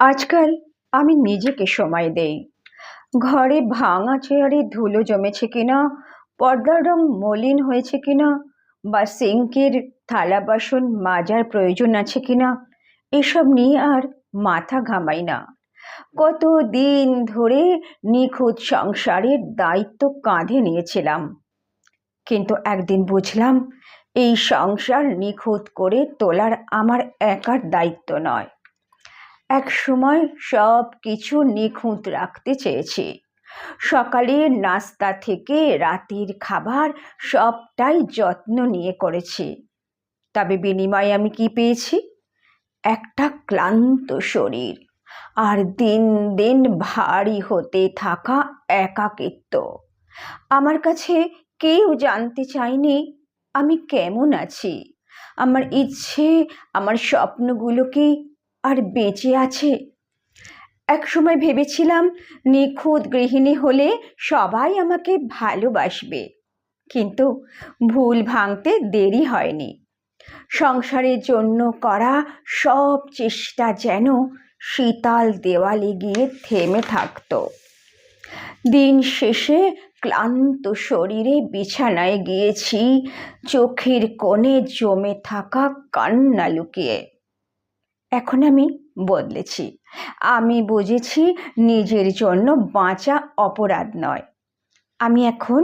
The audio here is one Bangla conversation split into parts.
আজকাল আমি নিজেকে সময় দেই। ঘরে ভাঙা চেয়ারে ধুলো জমেছে কিনা, পর্দার রং মলিন হয়েছে কিনা, বা সিঙ্কের থালা বাসন মাজার প্রয়োজন আছে কিনা, এসব নিয়ে আর মাথা ঘামাই না। কত দিন ধরে নিখুঁত সংসারের দায়িত্ব কাঁধে নিয়েছিলাম, কিন্তু একদিন বুঝলাম এই সংসার নিখুঁত করে তোলার আমার একার দায়িত্ব নয়। এক সময় সব কিছু নিখুঁত রাখতে চেয়েছি। সকালের নাস্তা থেকে রাতের খাবার সবটাই যত্ন নিয়ে করেছি। তবে বিনিময়ে আমি কি পেয়েছি? একটা ক্লান্ত শরীর আর দিন দিন ভারী হতে থাকা একাকিত্ব। আমার কাছে কেউ জানতে চায়নি আমি কেমন আছি। আমার ইচ্ছে, আমার স্বপ্নগুলো কি আর বেঁচে আছে? এক সময় ভেবেছিলাম নিখুঁত গৃহিণী হলে সবাই আমাকে ভালোবাসবে, কিন্তু ভুল ভাঙতে দেরি হয়নি। সংসারের জন্য করা সব চেষ্টা যেন শীতল দেওয়ালে গিয়ে থেমে থাকতো। দিন শেষে ক্লান্ত শরীরে বিছানায় গিয়েছি, চোখের কোণে জমে থাকা কান্না লুকিয়ে। এখন আমি বদলেছি। আমি বুঝেছি নিজের জন্য বাঁচা অপরাধ নয়। আমি এখন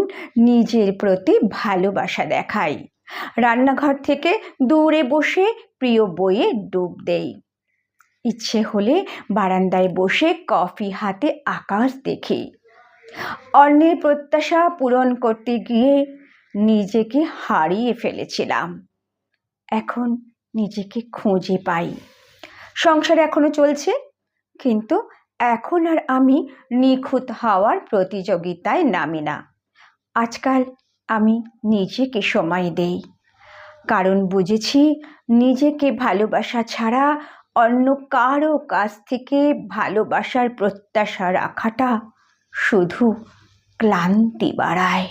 নিজের প্রতি ভালোবাসা দেখাই। রান্নাঘর থেকে দূরে বসে প্রিয় বইয়ে ডুব দেই। ইচ্ছে হলে বারান্দায় বসে কফি হাতে আকাশ দেখি। অন্যের প্রত্যাশা পূরণ করতে গিয়ে নিজেকে হারিয়ে ফেলেছিলাম। এখন নিজেকে খুঁজে পাই। সংসার এখনো চলছে, কিন্তু এখন আর আমি নিখুঁত হওয়ার প্রতিযোগিতায় নামি না। আজকাল আমি নিজেকে সময় দেই, কারণ বুঝেছি নিজেকে ভালোবাসা ছাড়া অন্য কারো কাছ থেকে ভালোবাসার প্রত্যাশা রাখাটা শুধু ক্লান্তি বাড়ায়।